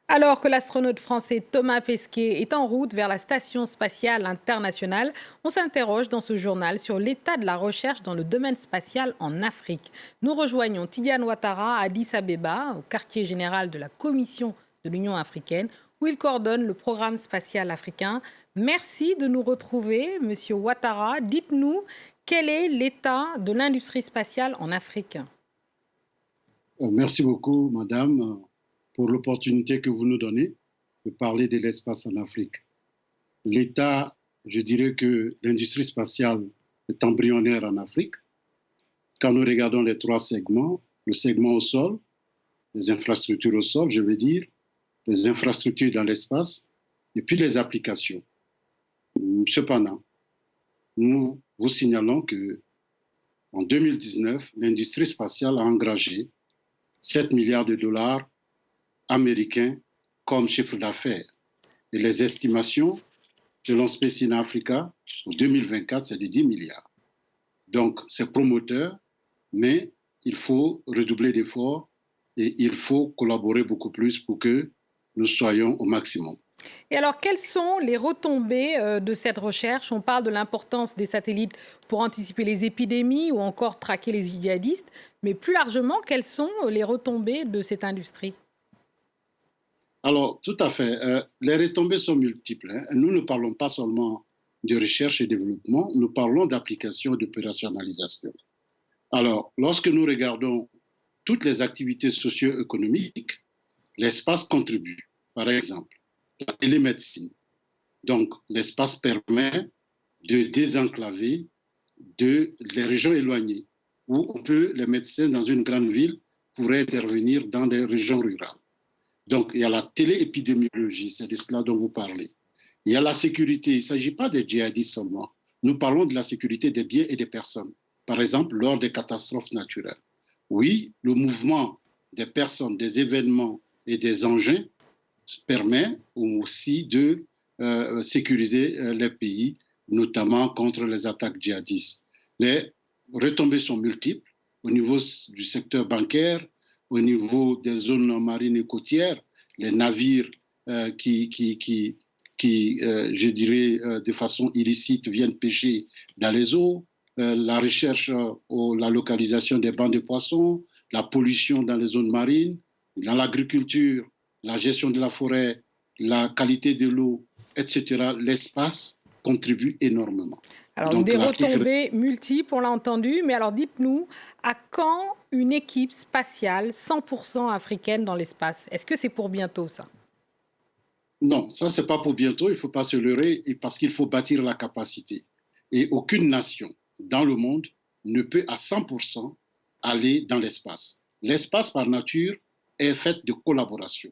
Alors que l'astronaute français Thomas Pesquet est en route vers la Station spatiale internationale, on s'interroge dans ce journal sur l'état de la recherche dans le domaine spatial en Afrique. Nous rejoignons Tidiane Ouattara à Addis Abeba, au quartier général de la Commission de l'Union africaine, où il coordonne le programme spatial africain. Merci de nous retrouver, Monsieur Ouattara. Dites-nous, quel est l'état de l'industrie spatiale en Afrique ? Merci beaucoup, madame, pour l'opportunité que vous nous donnez de parler de l'espace en Afrique. L'État, je dirais que l'industrie spatiale est embryonnaire en Afrique. Quand nous regardons les trois segments, le segment au sol, les infrastructures au sol, je veux dire, les infrastructures dans l'espace, et puis les applications. Cependant, nous vous signalons que en 2019, l'industrie spatiale a engagé 7 milliards de dollars américains comme chiffre d'affaires. Et les estimations, selon Space in Africa, pour 2024, c'est de 10 milliards. Donc, c'est promoteur, mais il faut redoubler d'efforts et il faut collaborer beaucoup plus pour que nous soyons au maximum. Et alors, quelles sont les retombées de cette recherche ? On parle de l'importance des satellites pour anticiper les épidémies ou encore traquer les djihadistes. Mais plus largement, quelles sont les retombées de cette industrie ? Alors, tout à fait. Les retombées sont multiples. Nous ne parlons pas seulement de recherche et développement, nous parlons d'application et d'opérationnalisation. Alors, lorsque nous regardons toutes les activités socio-économiques, l'espace contribue. Par exemple, la télémédecine. Donc, l'espace permet de désenclaver les régions éloignées, où les médecins dans une grande ville pourraient intervenir dans des régions rurales. Donc, il y a la téléépidémiologie, c'est de cela dont vous parlez. Il y a la sécurité, il ne s'agit pas des djihadistes seulement. Nous parlons de la sécurité des biens et des personnes. Par exemple, lors des catastrophes naturelles. Oui, le mouvement des personnes, des événements et des engins permet aussi de sécuriser les pays, notamment contre les attaques djihadistes. Les retombées sont multiples au niveau du secteur bancaire, au niveau des zones marines et côtières, les navires je dirais, de façon illicite, viennent pêcher dans les eaux, la recherche la localisation des bancs de poissons, la pollution dans les zones marines, dans l'agriculture, la gestion de la forêt, la qualité de l'eau, etc. L'espace contribue énormément. Alors, donc, des retombées multiples, on l'a entendu, mais alors dites-nous, à quand une équipe spatiale 100% africaine dans l'espace ? Est-ce que c'est pour bientôt, ça ? Non, ça, c'est pas pour bientôt, il ne faut pas se leurrer, parce qu'il faut bâtir la capacité. Et aucune nation dans le monde ne peut à 100% aller dans l'espace. L'espace, par nature, est fait de collaboration.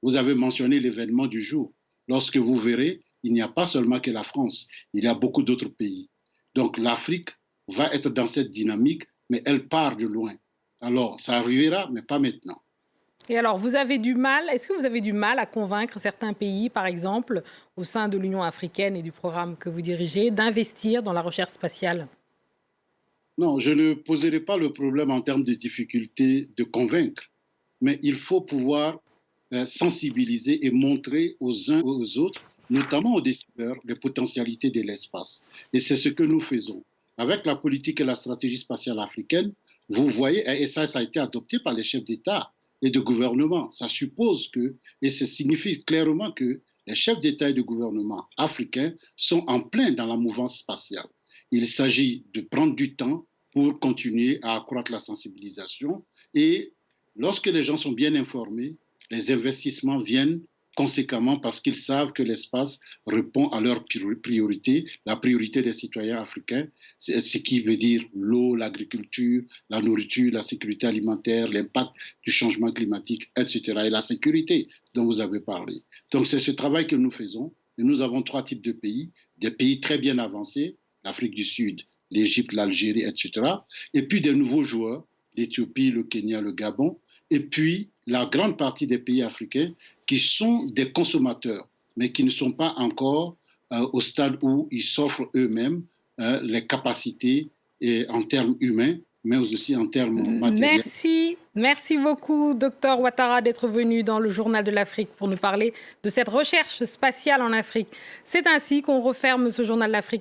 Vous avez mentionné l'événement du jour. Lorsque vous verrez, il n'y a pas seulement que la France, il y a beaucoup d'autres pays. Donc l'Afrique va être dans cette dynamique, mais elle part de loin. Alors, ça arrivera, mais pas maintenant. Et alors, est-ce que vous avez du mal à convaincre certains pays, par exemple, au sein de l'Union africaine et du programme que vous dirigez, d'investir dans la recherche spatiale ? Non, je ne poserai pas le problème en termes de difficulté de convaincre, mais il faut pouvoir sensibiliser et montrer aux uns et aux autres, notamment aux décideurs, les potentialités de l'espace. Et c'est ce que nous faisons. Avec la politique et la stratégie spatiale africaine, vous voyez, et ça a été adopté par les chefs d'État et de gouvernement. Ça suppose que, et ça signifie clairement que les chefs d'État et de gouvernement africains sont en plein dans la mouvance spatiale. Il s'agit de prendre du temps pour continuer à accroître la sensibilisation. Et lorsque les gens sont bien informés, les investissements viennent conséquemment parce qu'ils savent que l'espace répond à leurs priorités, la priorité des citoyens africains, ce qui veut dire l'eau, l'agriculture, la nourriture, la sécurité alimentaire, l'impact du changement climatique, etc. Et la sécurité dont vous avez parlé. Donc c'est ce travail que nous faisons. Et nous avons 3 types de pays, des pays très bien avancés, l'Afrique du Sud, l'Égypte, l'Algérie, etc. Et puis des nouveaux joueurs, l'Éthiopie, le Kenya, le Gabon, et puis la grande partie des pays africains qui sont des consommateurs, mais qui ne sont pas encore au stade où ils s'offrent eux-mêmes les capacités en termes humains, mais aussi en termes matériels. Merci beaucoup, docteur Ouattara, d'être venu dans le Journal de l'Afrique pour nous parler de cette recherche spatiale en Afrique. C'est ainsi qu'on referme ce Journal de l'Afrique.